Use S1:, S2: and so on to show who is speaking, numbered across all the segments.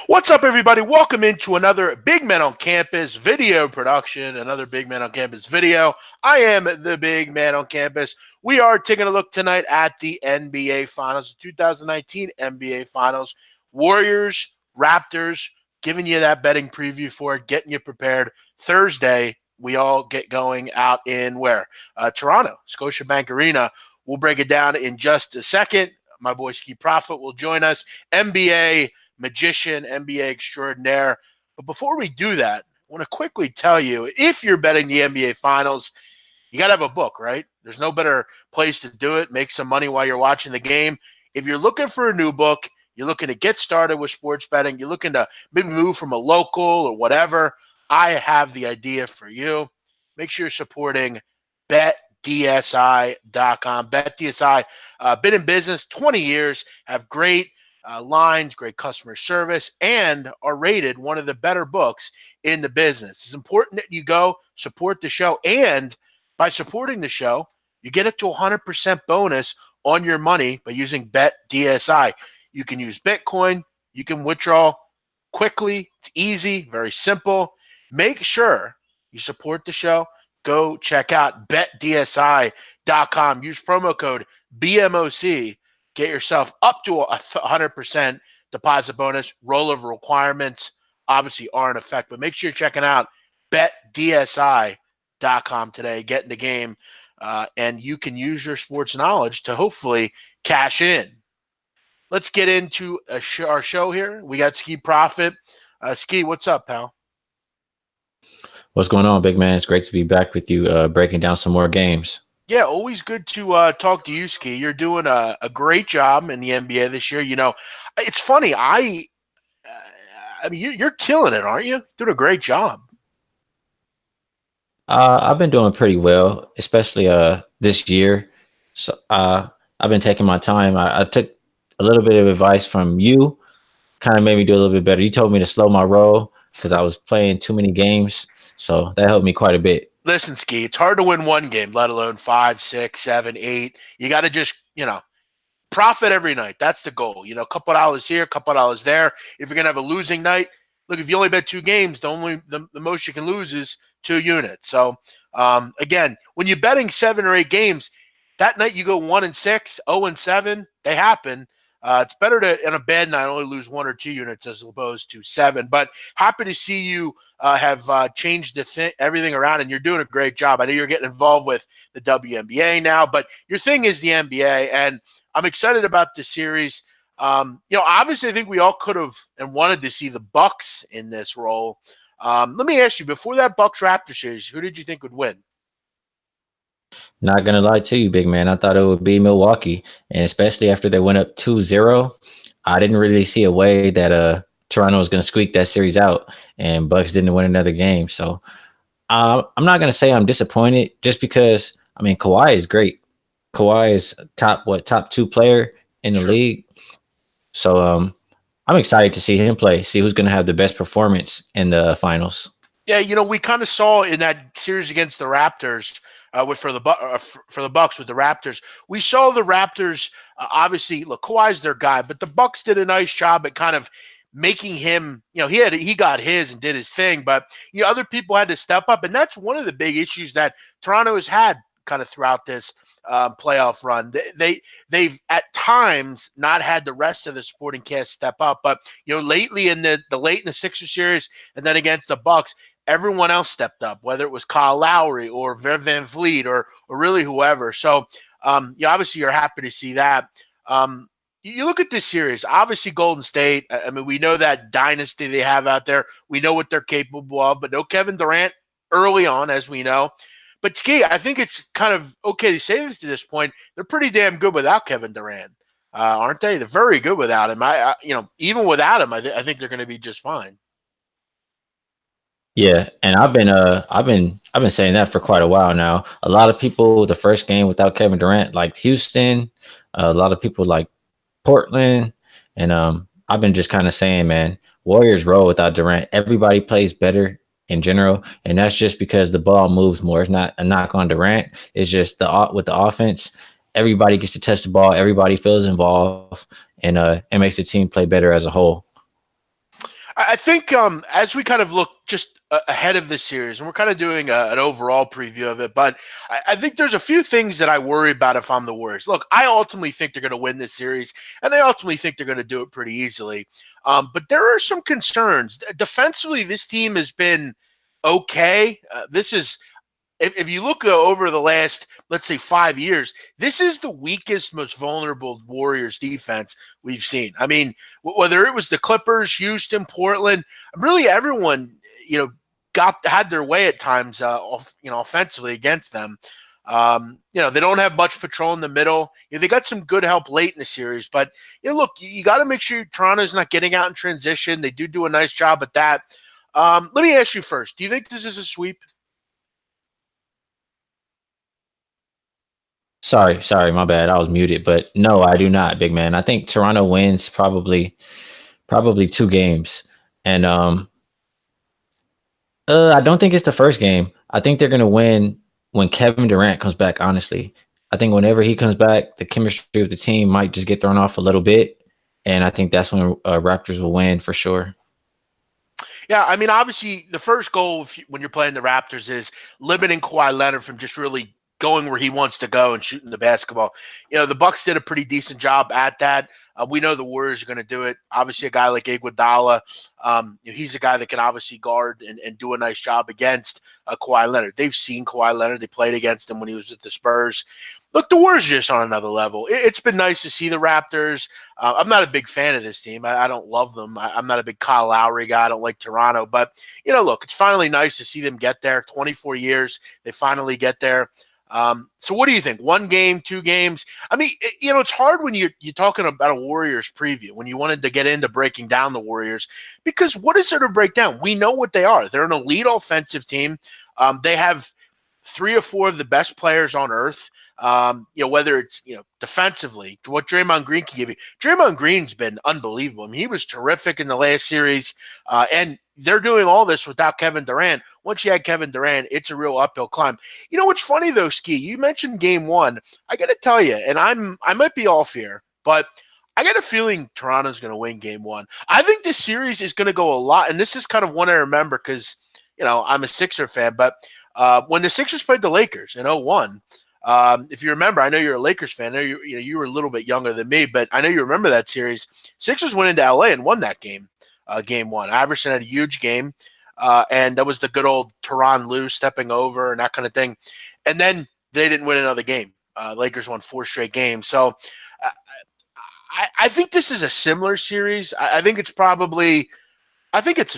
S1: What's up, everybody? Welcome into another Big Men on Campus video production, another Big Men on Campus video. I am the Big Man on Campus. We are taking a look tonight at the NBA Finals, 2019 NBA Finals. Warriors, Raptors, giving you that betting preview for it, getting you prepared. Thursday, we all get going out in where? Toronto, Scotiabank Arena. We'll break it down in just a second. My boy Skee Profit will join us. NBA magician, NBA extraordinaire. But before we do that, I want to quickly tell you, if you're betting the NBA Finals, you got to have a book, right? There's no better place to do it. Make some money while you're watching the game. If you're looking for a new book, you're looking to get started with sports betting, you're looking to maybe move from a local or whatever, I have the idea for you. Make sure you're supporting BetDSI.com. BetDSI, been in business 20 years, have great lines, great customer service, and are rated one of the better books in the business. It's important that you go support the show, and by supporting the show, you get up to 100% bonus on your money by using BetDSI. You can use Bitcoin. You can withdraw quickly. It's easy, very simple. Make sure you support the show. Go check out BetDSI.com. Use promo code BMOC. Get yourself up to a 100% deposit bonus. Rollover requirements obviously are in effect, but make sure you're checking out BetDSI.com today. Get in the game, and you can use your sports knowledge to hopefully cash in. Let's get into our show here. We got Skee Profit. Skee, what's up, pal?
S2: What's going on, big man? It's great to be back with you, breaking down some more games.
S1: Yeah, always good to talk to you, Skee. You're doing a great job in the NBA this year. You know, it's funny. I mean, you're killing it, aren't you? Doing a great job.
S2: I've been doing pretty well, especially this year. So I've been taking my time. I took a little bit of advice from you, kind of made me do a little bit better. You told me to slow my roll because I was playing too many games, so that helped me quite a bit.
S1: Listen, Skee, it's hard to win one game, let alone 5, 6, 7, 8. You got to just, profit every night. That's the goal. A couple dollars here, a couple dollars there. If you're going to have a losing night, look, if you only bet 2 games, the most you can lose is 2 units. So, again, when you're betting 7 or 8 games, that night you go 1-6, 0-7, they happen. It's better to, in a bad night, only lose 1 or 2 units as opposed to 7. But happy to see you have changed everything around, and you're doing a great job. I know you're getting involved with the WNBA now, but your thing is the NBA, and I'm excited about this series. Obviously, I think we all could have and wanted to see the Bucks in this role. Let me ask you, before that Bucks-Raptors series, who did you think would win?
S2: Not gonna lie to you, big man. I thought it would be Milwaukee, and especially after they went up 2-0, I didn't really see a way that Toronto was gonna squeak that series out, and Bucks didn't win another game. So I'm not gonna say I'm disappointed, just because I mean Kawhi is great. Kawhi is top 2 player in the league. So I'm excited to see him play. See who's gonna have the best performance in the finals.
S1: Yeah, we kind of saw in that series against the Raptors. For the Bucks with the Raptors, we saw the Raptors. Obviously, look, Kawhi's their guy, but the Bucks did a nice job at kind of making him. He got his and did his thing, but other people had to step up, and that's one of the big issues that Toronto has had kind of throughout this playoff run. They've at times not had the rest of the supporting cast step up, but lately in the late in the Sixers series and then against the Bucks, everyone else stepped up, whether it was Kyle Lowry or Van Vliet or really whoever. So, obviously you're happy to see that. You look at this series, obviously Golden State, I mean, we know that dynasty they have out there. We know what they're capable of, but no Kevin Durant early on, as we know. But Skee, I think it's kind of okay to say this to this point. They're pretty damn good without Kevin Durant, aren't they? They're very good without him. Even without him, I think they're going to be just fine.
S2: Yeah, and I've been saying that for quite a while now. A lot of people, the first game without Kevin Durant, like Houston. A lot of people like Portland, and I've been just kind of saying, man, Warriors roll without Durant. Everybody plays better in general, and that's just because the ball moves more. It's not a knock on Durant. It's just with the offense, everybody gets to touch the ball. Everybody feels involved, and it makes the team play better as a whole.
S1: I think as we kind of look just ahead of this series, and we're kind of doing an overall preview of it, but I think there's a few things that I worry about if I'm the Warriors. Look, I ultimately think they're going to win this series, and I ultimately think they're going to do it pretty easily. But there are some concerns. Defensively, this team has been okay. This is if you look over the last, let's say, 5 years, this is the weakest, most vulnerable Warriors defense we've seen. I mean, whether it was the Clippers, Houston, Portland, really everyone, had their way at times, offensively against them. They don't have much patrol in the middle. They got some good help late in the series, but look, you got to make sure Toronto's not getting out in transition. They do a nice job at that. Let me ask you first: do you think this is a sweep?
S2: Sorry, my bad. I was muted, but no, I do not, big man. I think Toronto wins probably 2 games, and I don't think it's the first game. I think they're gonna win when Kevin Durant comes back. Honestly, I think whenever he comes back, the chemistry of the team might just get thrown off a little bit, and I think that's when Raptors will win for sure.
S1: Yeah, I mean, obviously, the first goal when you're playing the Raptors is limiting Kawhi Leonard from just really going where he wants to go and shooting the basketball. The Bucks did a pretty decent job at that. We know the Warriors are going to do it. Obviously, a guy like Iguodala, he's a guy that can obviously guard and do a nice job against Kawhi Leonard. They've seen Kawhi Leonard. They played against him when he was at the Spurs. Look, the Warriors are just on another level. It's been nice to see the Raptors. I'm not a big fan of this team. I don't love them. I'm not a big Kyle Lowry guy. I don't like Toronto. But, look, it's finally nice to see them get there. 24 years, they finally get there. So what do you think? 1 game, 2 games? I mean, it's hard when you're talking about a Warriors preview, when you wanted to get into breaking down the Warriors, because what is there to break down? We know what they are. They're an elite offensive team. They have 3 or 4 of the best players on earth. Whether it's, defensively, what Draymond Green can give you. Draymond Green's been unbelievable. I mean, he was terrific in the last series, and they're doing all this without Kevin Durant. Once you add Kevin Durant, it's a real uphill climb. What's funny though, Skee? You mentioned game 1. I got to tell you, and I might be off here, but I got a feeling Toronto's going to win game 1. I think this series is going to go a lot, and this is kind of one I remember because I'm a Sixer fan, but when the Sixers played the Lakers in 01. If you remember, I know you're a Lakers fan. I know you were a little bit younger than me, but I know you remember that series. Sixers went into LA and won that game, game 1. Iverson had a huge game, and that was the good old Tyronn Lue stepping over and that kind of thing. And then they didn't win another game. Lakers won 4 straight games. So I think this is a similar series. I think it's probably. I think it's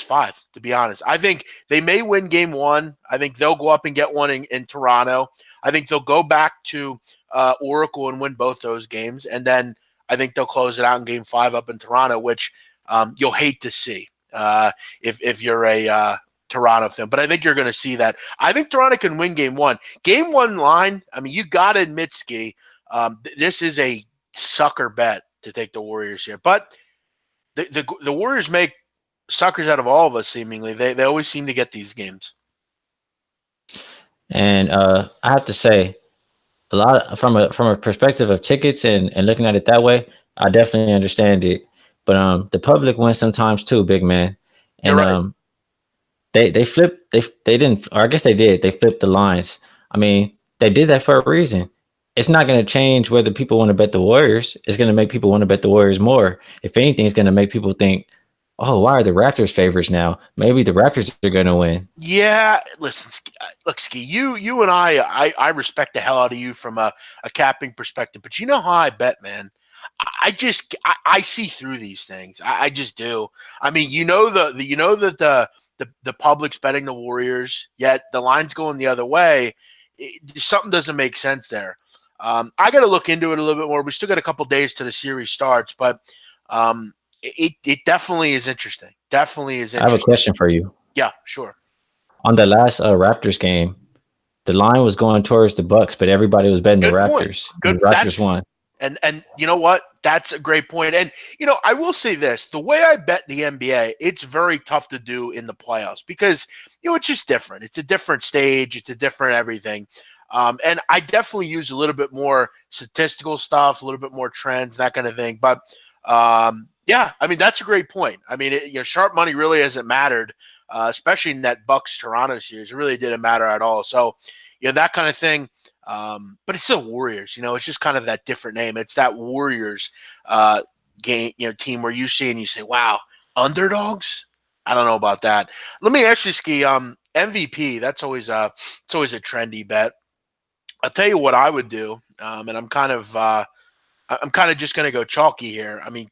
S1: 5, to be honest. I think they may win game 1. I think they'll go up and get one in Toronto. I think they'll go back to Oracle and win both those games. And then I think they'll close it out in game 5 up in Toronto, which you'll hate to see if you're a Toronto fan. But I think you're going to see that. I think Toronto can win game 1. Game 1 line, I mean, you got to admit, Skee, this is a sucker bet to take the Warriors here. But the Warriors make suckers out of all of us, seemingly. They always seem to get these games.
S2: And I have to say, a lot from a perspective of tickets and looking at it that way, I definitely understand it. But the public wins sometimes too, big man. And
S1: right.
S2: They flipped they didn't, or I guess they did. They flipped the lines. I mean, they did that for a reason. It's not going to change whether people want to bet the Warriors. It's going to make people want to bet the Warriors more. If anything, it's going to make people think, oh, why are the Raptors favorites now? Maybe the Raptors are going to win.
S1: Yeah, listen, look, Skee, you and I respect the hell out of you from a capping perspective, but you know how I bet, man. I see through these things. I just do. I mean, that the public's betting the Warriors, yet the line's going the other way. Something doesn't make sense there. I got to look into it a little bit more. We still got a couple days till the series starts, but it definitely is interesting. Definitely is interesting.
S2: I have a question for you.
S1: Yeah, sure.
S2: On the last Raptors game, the line was going towards the Bucks, but everybody was betting
S1: Good
S2: the
S1: point.
S2: Raptors.
S1: Good.
S2: The Raptors won.
S1: And you know what? That's a great point. And I will say this: the way I bet the NBA, it's very tough to do in the playoffs because it's just different. It's a different stage. It's a different everything. And I definitely use a little bit more statistical stuff, a little bit more trends, that kind of thing. But Yeah, I mean that's a great point. I mean, sharp money really hasn't mattered, especially in that Bucks Toronto series. It really didn't matter at all. So, that kind of thing. But it's still Warriors. It's just kind of that different name. It's that Warriors game, team where you see and you say, "Wow, underdogs." I don't know about that. Let me ask you, Ski. MVP. It's always a trendy bet. I'll tell you what I would do, and I'm kind of just going to go chalky here. I mean,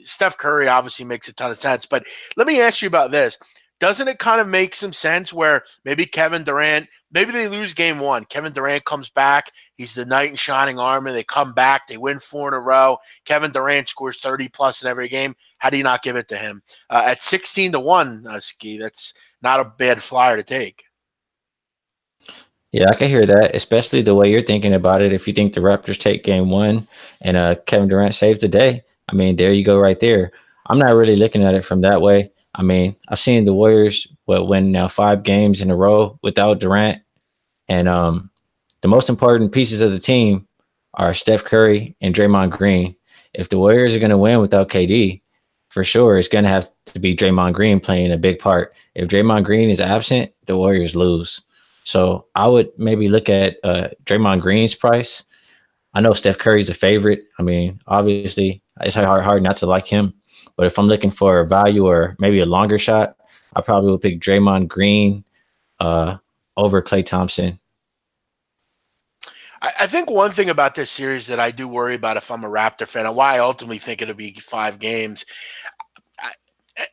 S1: Steph Curry obviously makes a ton of sense, but let me ask you about this. Doesn't it kind of make some sense where maybe Kevin Durant, maybe they lose game one. Kevin Durant comes back. He's the knight in shining armor. They come back. They win 4 in a row. Kevin Durant scores 30 plus in every game. How do you not give it to him? At 16-1, Ski, that's not a bad flyer to take.
S2: Yeah, I can hear that, especially the way you're thinking about it. If you think the Raptors take game one and Kevin Durant saves the day, I mean, there you go right there. I'm not really looking at it from that way. I mean, I've seen the Warriors win now 5 games in a row without Durant, and the most important pieces of the team are Steph Curry and Draymond Green. If the Warriors are going to win without KD, for sure, it's going to have to be Draymond Green playing a big part. If Draymond Green is absent, the Warriors lose. So I would maybe look at Draymond Green's price. I know Steph Curry's a favorite. I mean, obviously, it's hard not to like him. But if I'm looking for a value or maybe a longer shot, I probably would pick Draymond Green over Klay Thompson.
S1: I think one thing about this series that I do worry about if I'm a Raptor fan and why I ultimately think it'll be 5 games.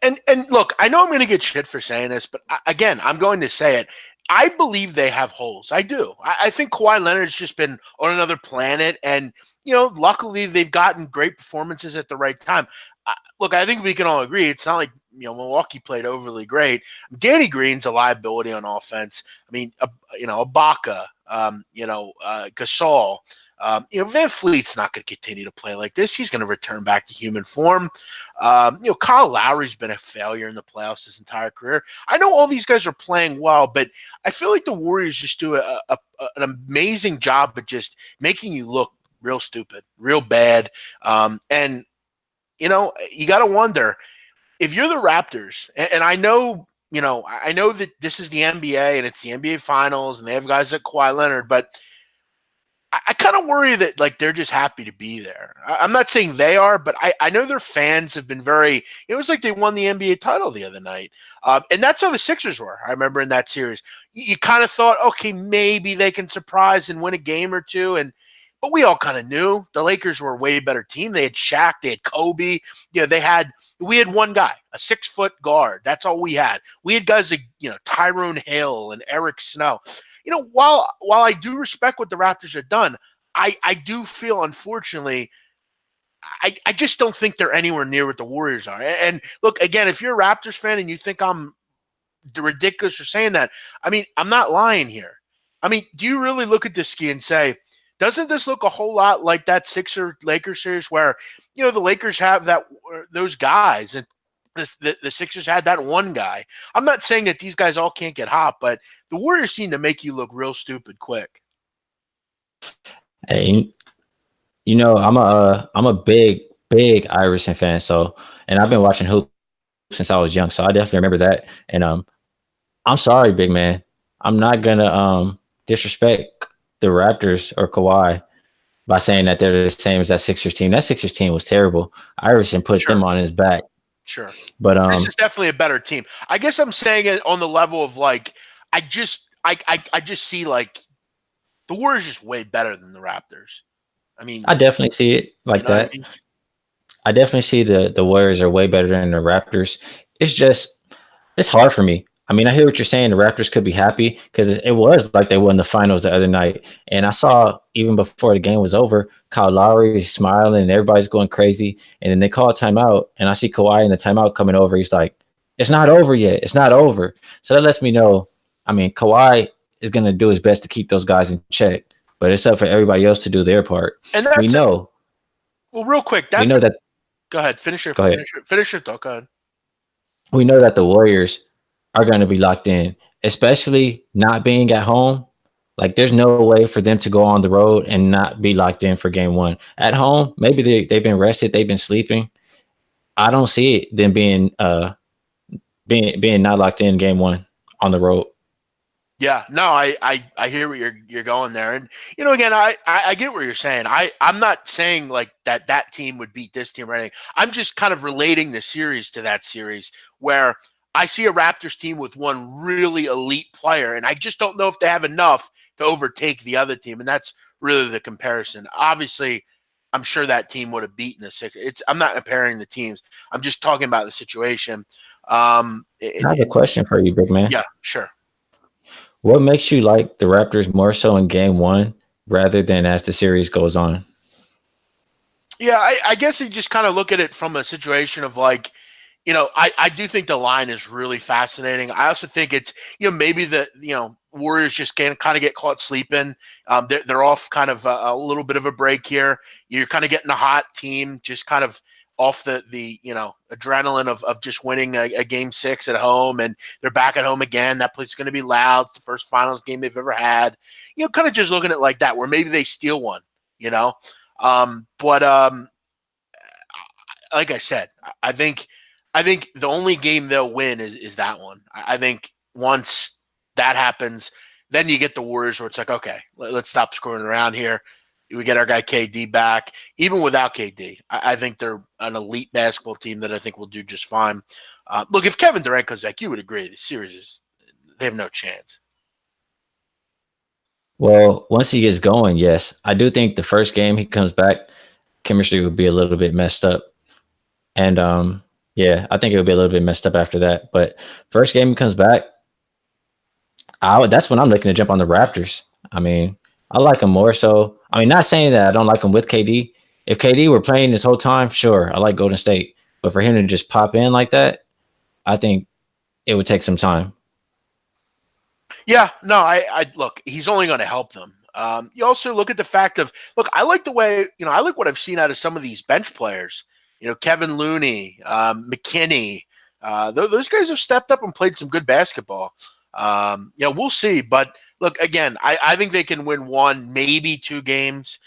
S1: And look, I know I'm going to get shit for saying this, but again, I'm going to say it. I believe they have holes. I do. I think Kawhi Leonard's just been on another planet, and luckily they've gotten great performances at the right time. Look, I think we can all agree it's not like Milwaukee played overly great. Danny Green's a liability on offense. I mean, Ibaka, Gasol. Van Fleet's not going to continue to play like this. He's going to return back to human form. Kyle Lowry's been a failure in the playoffs his entire career. I know all these guys are playing well, but I feel like the Warriors just do an amazing job at just making you look real stupid, real bad. And you got to wonder if you're the Raptors, and I know, I know that this is the NBA and it's the NBA Finals, and they have guys like Kawhi Leonard, but I kind of worry that they're just happy to be there. I'm not saying they are, but I know their fans have been very. It was like they won the NBA title the other night, and that's how the Sixers were. I remember in that series, you kind of thought, okay, maybe they can surprise and win a game or two, but we all kind of knew the Lakers were a way better team. They had Shaq, they had Kobe. We had one guy, a 6-foot guard. That's all we had. We had guys like Tyrone Hill and Eric Snow. While I do respect what the Raptors have done, I do feel, unfortunately, I just don't think they're anywhere near what the Warriors are. And look, again, if you're a Raptors fan and you think I'm ridiculous for saying that, I mean, I'm not lying here. I mean, do you really look at this, Ski, and say, doesn't this look a whole lot like that Sixer-Lakers series where, the Lakers have those guys and the Sixers had that one guy? I'm not saying that these guys all can't get hot, but the Warriors seem to make you look real stupid quick.
S2: Hey, I'm a big Iverson fan. So, and I've been watching hoop since I was young. So I definitely remember that. And I'm sorry, big man. I'm not gonna disrespect the Raptors or Kawhi by saying that they're the same as that Sixers team. That Sixers team was terrible. Iverson put them on his back.
S1: Sure.
S2: But
S1: this is definitely a better team. I guess I'm saying it on the level of I just see the Warriors just way better than the Raptors. I mean,
S2: I definitely see it like that. I mean? I definitely see the Warriors are way better than the Raptors. It's hard for me. I mean, I hear what you're saying. The Raptors could be happy because it was like they won the finals the other night. And I saw even before the game was over, Kyle Lowry is smiling and everybody's going crazy. And then they call a timeout. And I see Kawhi in the timeout coming over. He's like, it's not over yet. It's not over. So that lets me know, I mean, Kawhi is going to do his best to keep those guys in check. But it's up for everybody else to do their part.
S1: And
S2: we know.
S1: Well, real quick.
S2: We know that.
S1: Go ahead. Finish your thought. Go ahead.
S2: We know that the Warriors are going to be locked in, especially not being at home. Like, there's no way for them to go on the road and not be locked in for game one. At home, maybe they've been rested, they've been sleeping. I don't see it them being not locked in game one on the road.
S1: Yeah, no, I hear where you're going there, and again, I get what you're saying. I'm not saying like that team would beat this team or anything. I'm just kind of relating the series to that series where I see a Raptors team with one really elite player, and I just don't know if they have enough to overtake the other team, and that's really the comparison. Obviously, I'm sure that team would have beaten the Sixers. I'm not comparing the teams. I'm just talking about the situation.
S2: I have a question for you, big man.
S1: Yeah, sure.
S2: What makes you like the Raptors more so in game one rather than as the series goes on?
S1: Yeah, I guess you just kind of look at it from a situation of like, I do think the line is really fascinating. I also think it's, maybe the, Warriors just can kind of get caught sleeping. They're off kind of a little bit of a break here. You're kind of getting a hot team, just kind of off the adrenaline of just winning a game six at home, and they're back at home again. That place is going to be loud. It's the first finals game they've ever had. Kind of just looking at it like that, where maybe they steal one. You know, but like I said, I think the only game they'll win is that one. I think once that happens, then you get the Warriors where it's like, okay, let's stop screwing around here. We get our guy KD back. Even without KD, I think they're an elite basketball team that I think will do just fine. Look, if Kevin Durant comes back, you would agree the series they have no chance.
S2: Well, once he gets going, yes. I do think the first game he comes back, chemistry would be a little bit messed up. And yeah, I think it would be a little bit messed up after that. But first game he comes back, that's when I'm looking to jump on the Raptors. I mean, I like him more so. I mean, not saying that I don't like him with KD. If KD were playing this whole time, sure, I like Golden State. But for him to just pop in like that, I think it would take some time.
S1: Yeah, no, I look. He's only going to help them. You also look at the fact of look. I like the way I like what I've seen out of some of these bench players. Kevin Looney, McKinney. Those guys have stepped up and played some good basketball. We'll see. But look, again, I think they can win one, maybe two games.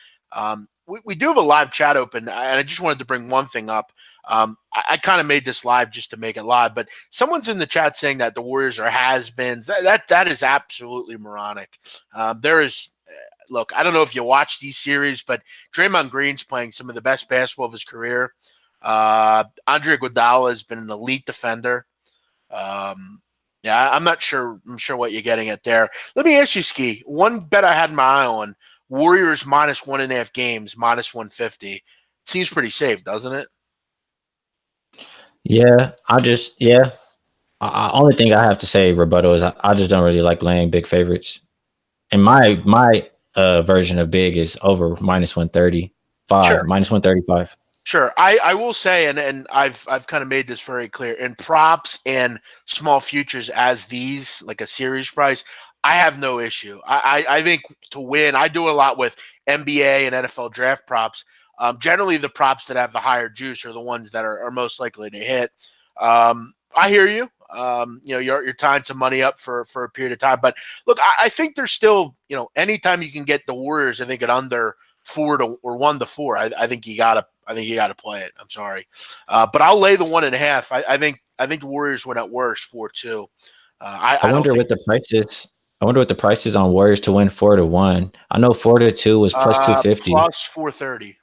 S1: We do have a live chat open, and I just wanted to bring one thing up. I kind of made this live just to make it live, but someone's in the chat saying that the Warriors are has-beens. That is absolutely moronic. There is, look, I don't know if you watch these series, but Draymond Green's playing some of the best basketball of his career. Andre Iguodala has been an elite defender. Yeah, I'm not sure. I'm sure what you're getting at there. Let me ask you, Skee. One bet I had my eye on: Warriors minus 1.5 games, minus 150. Seems pretty safe, doesn't it?
S2: Yeah, yeah. Only thing I have to say rebuttal is I just don't really like laying big favorites. And my version of big is over minus 135,
S1: Sure.
S2: minus 135.
S1: Sure. I will say, and I've kind of made this very clear in props and small futures as these like a series price. I have no issue. I think to win, I do a lot with NBA and NFL draft props. Generally, the props that have the higher juice are the ones that are most likely to hit. I hear you. You're tying some money up for a period of time, but look, I think there's still anytime you can get the Warriors, I think at under 4 or 1 to 4, I think you gotta play it. I'm sorry, but I'll lay the 1.5. I think the Warriors win at worst 4-2.
S2: I
S1: I don't
S2: wonder
S1: think
S2: what the price is. I wonder what the price is on Warriors to win 4-1. I know 4-2 was plus 250.
S1: plus 430.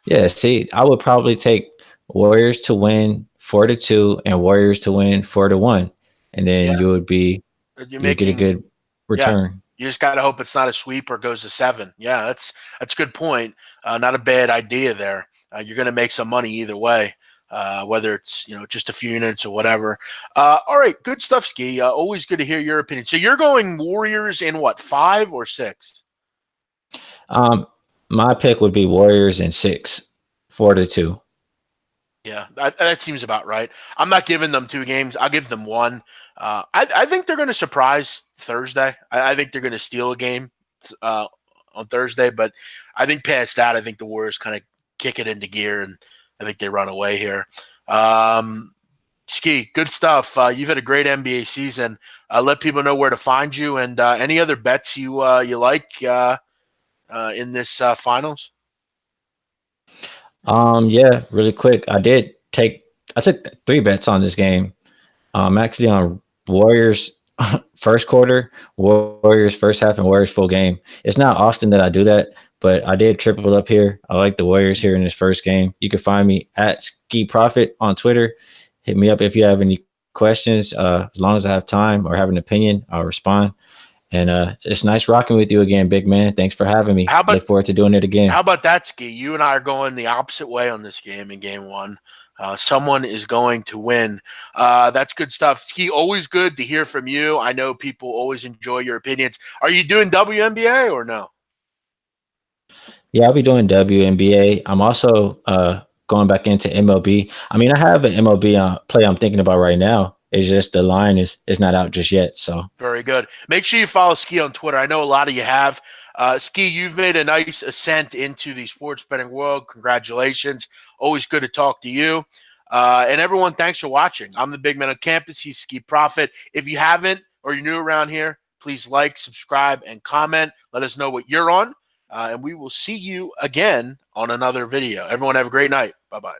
S2: Yeah, see, I would probably take Warriors to win 4-2 and Warriors to win 4-1, and
S1: Yeah,
S2: then
S1: you're
S2: you get a
S1: making
S2: good
S1: yeah.
S2: return.
S1: You just gotta hope it's not a sweep or goes to 7. Yeah, that's a good point. Not a bad idea there. You're gonna make some money either way. Whether it's just a few units or whatever. All right, good stuff, Ski. Always good to hear your opinion. So you're going Warriors in what, 5 or 6?
S2: Um, my pick would be Warriors in 6, 4-2.
S1: Yeah, that seems about right. I'm not giving them 2 games. I'll give them one. I think they're going to surprise Thursday. I think they're going to steal a game uh, on Thursday, but I think past that, I think the Warriors kind of kick it into gear, and I think they run away here. Um, Ski, good stuff. You've had a great NBA season. Let people know where to find you, and any other bets you like in this finals.
S2: Yeah, really quick. I did I took 3 bets on this game. I'm actually on Warriors first quarter, Warriors first half, and Warriors full game. It's not often that I do that, but I did triple up here. I like the Warriors here in this first game. You can find me at Skee Profit on Twitter. Hit me up if you have any questions. As long as I have time or have an opinion, I'll respond. And it's nice rocking with you again, big man. Thanks for having me. Look forward to doing it again.
S1: How about that, Skee? You and I are going the opposite way on this game in game one. Someone is going to win. That's good stuff. Skee, always good to hear from you. I know people always enjoy your opinions. Are you doing WNBA or no?
S2: Yeah, I'll be doing WNBA. I'm also going back into MLB. I mean, I have an MLB play I'm thinking about right now. It's just the line is not out just yet. So
S1: very good. Make sure you follow Skee on Twitter. I know a lot of you have. Skee, you've made a nice ascent into the sports betting world. Congratulations. Always good to talk to you. And everyone, thanks for watching. I'm the big man on campus. He's Skee Profit. If you haven't or you're new around here, please like, subscribe, and comment. Let us know what you're on. And we will see you again on another video. Everyone have a great night. Bye-bye.